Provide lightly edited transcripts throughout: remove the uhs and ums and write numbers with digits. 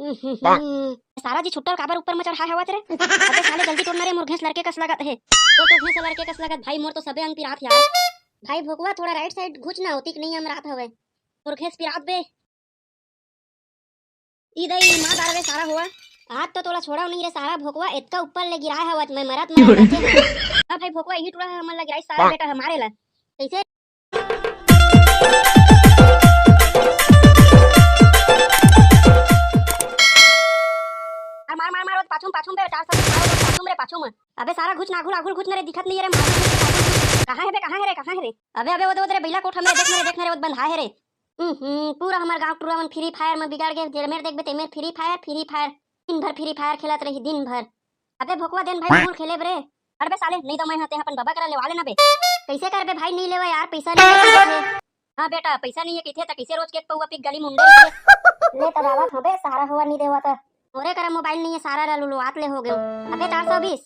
सारा जी छुट्टा काबर ऊपर में चढ़ा हवा तेरे। अबे साले जल्दी तोड़ना रे, मोर घेंस लड़के कस लगत है। तो घेंस लड़के कस लगत भाई, मोर तो सबे अंग पिरात यार। भाई भोगवा थोड़ा राइट साइड घुच ना होती कि नहीं हम रात हवे मोर घेंस पिरात बे। ई दई मां दाड़वे सारा हुआ आज तो तोला छोड़ा नहीं रे सारा भोगवा इतना ऊपर ले गिराए हवत मैं मरत मरत बचे। हां भाई भोगवा यही टुड़ा हमन लग गिराई सारा बेटा हमारे ला कैसे। मार मार मार पाछूम पाछूम बे 400 पाछूम रे पाछूम। अबे सारा घुच ना आगुल आगुल घुच ना रे, दिखत नहीं रे कहां है बे कहां है रे कहां है रे। अबे अबे वो रे बैला कोठ हमरे देख ना रे वो बंधा है रे। पूरा हमार गांव टूरा मन फ्री फायर में बिगाड़ के जेमेर देखबे तेमेर फ्री फायर दिन भर फ्री फायर खेलत रही दिन भर। अबे भोकवा देन भाई मोर खेले बरे। अबे साले नहीं तो मैं हते अपन बाबा करा लेवा लेना बे। कैसे कर बे भाई नहीं लेवा यार पैसा नहीं है। हां बेटा पैसा नहीं है किथे त कैसे रोज केक पौवा पिक गली मुंडे ले त बाबा हबे सारा हुआ नहीं देवा त मोरे करा मोबाइल नहीं है सारा रलुलु आत ले हो गयो। अबे 420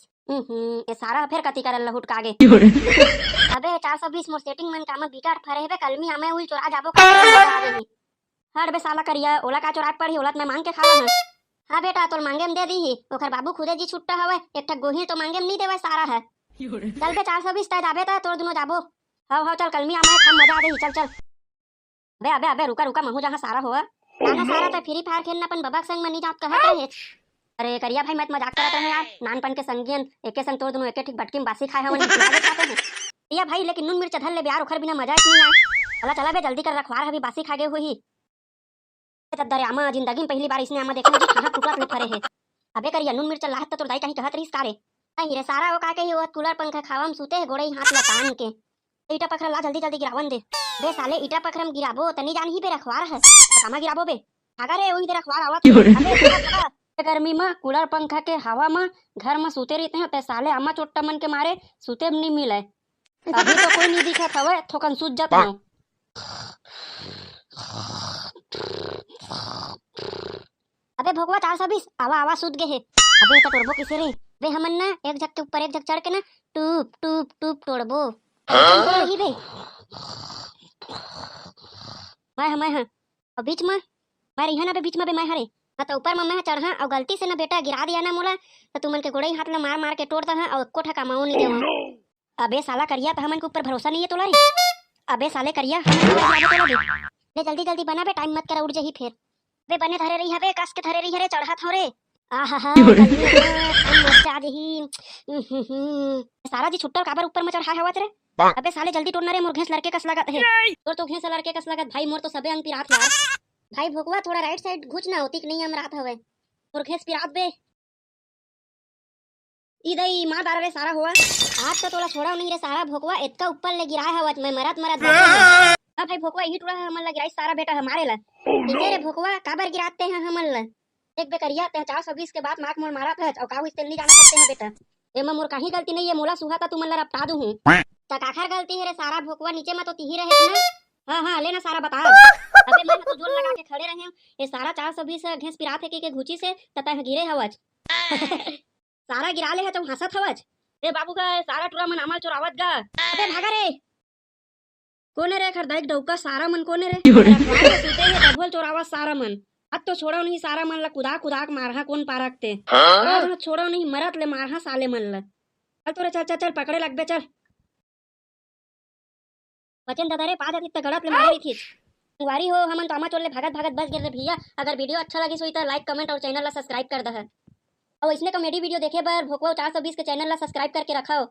ये सारा फिर कति करल लहुट कागे। अबे 420 मोर सेटिंग मन काम बिगाड़ फरे बे कलमी हमें उल चोरा जाबो का देही। हट बे साला करिया ओला का चोरा पड़ी ओला मैं मांग के खावा है। हां बेटा तोल मांगे में दे दी ओकर बाबू खुदे जी छुट्टा हवे एक ठक गोही तो मांगे में नहीं देवे सारा है। चल बे 420 तय जाबे त तोर दुनो जाबो। हां चल कलमी हमें खाम मजा देही चल चल। अबे अबे अबे रुका रुका महू जहां सारा होवा ना सारा तो फ्री फायर खेलना अपन बाबा संग मनी जात कहत रहे। अरे करिया भाई मत मजाक करत रहे यार नानपन के संगियन एके संग तोड़ दोनों एके ठीक बटकी में बासी खाए हमन खाते हैं या भाई लेकिन नून मिर्च धर ले यार ओखर बिना मजा नहीं आए। चला चला बे जल्दी कर रखवार अभी बासी खागे हुई तद्दरे आमा जिंदगी में पहली बार इसने आमा देखा कि कहां टूटत ले फरे है। अबे करिया नून मिर्च लाहत तो दाई कहीं कहत रही सारे नहीं रे सारा वो का के वो कूलर पंखा खावम सूते है गोड़े हाथ लतान के ईटा पखरा ला जल्दी जल्दी गिरावन दे। बे साले ईटा पखरम गिराबो तनी जान ही बे रखवार है कामा गिराबो बे अगर रे वही दे रखवार आवत। अबे गर्मी में कूलर पंखा के हवा में घर में सूते रहते हैं ते साले आमा चोट्टा मन के मारे सूते नहीं मिले। अभी तो कोई नहीं दिखत हवे थोकन सूत जाता हूं। अबे भगवा 420 आवा आवा सूत गए है। अबे तो तोड़बो किसे रे बे हमन ना एक झक के ऊपर एक झक चढ़ के ना टूप टूप टूप तोड़बो ही बे। मैं हां और बीच में मैं रही ना बे बीच में बे मैं हरे तो ऊपर में मैं चढ़ा और गलती से ना बेटा गिरा दिया ना मोला तो तुमन के गोड़े हाथ में मार मार के तोड़ता है और कोठा कमाऊ नहीं देवा। अबे साला करिया तो हमन के ऊपर भरोसा नहीं है तोला रे। अबे साले करिया ले जल्दी जल्दी बना बे टाइम मत कर उड़ जही फिर बे बने धरे रही हवे कस के धरे रही हरे चढ़ा थोरे आहा मजा जही। सारा जी छुट्टा काबर ऊपर में चढ़ा हवा तेरे। अबे साले जल्दी तोड़ना रे मोर घेंस लड़के कस लगत है। तोर तो घेंस लड़के कस लगत भाई मोर तो सबे अंग पिरात यार। भाई भोगवा थोड़ा राइट साइड घुच ना होती कि नहीं हम रात हवे मोर घेंस पिरात बे। ई दई मां दाड़वे सारा हुआ आज तो तोला छोड़ा नहीं रे सारा भोगवा इतना ऊपर ले गिराए हवत मैं मरत मरत बचे। हां भाई भोगवा यही टुड़ा हमन ला गिराई सारा बेटा हमारे ला इसे रे भोगवा काबर गिराते हैं हमन ला देख बे करिया ते 420 के बाद मार्क मोर मारा था और काऊ इससे नहीं जाना सकते हैं बेटा एमा मोर कहीं गलती नहीं है मोला सुहा था तुमन ला रपटा दूं हूं त काखर गलती है रे सारा भोगवा नीचे में तो तिही रहे ना। हां लेना सारा बता। अबे मैं तो जोर लगा के खड़े रहे ये सारा 420 घेंस पिरात है के घुची से तता गिरे हवज। सारा गिरा ले है तो हंसत हवज ए बाबू का सारा टुरा मन अमल चोरावत गा। अबे भागा रे कोने रे खरदाई डौका सारा मन कोने रे सूते है डबल चोरावत सारा मन अब तो छोड़ो नहीं सारा मन ला कुदा कुदा मारहा कोन पारकते छोड़ो नहीं मरत ले मारहा साले मन ला। चल तोरे चल चल चल पकड़े लग बे चल वचन दादा रे पाद इतना गड़त ले मारी थी वारी हो हमन तो आमा चोर ले भागत भागत बस गिर रे भैया। अगर वीडियो अच्छा लगी सो तो लाइक कमेंट और चैनल ला सब्सक्राइब कर दह और इसने कॉमेडी वीडियो देखे बर भोकवा 420 के चैनल ला सब्सक्राइब करके रखा हो।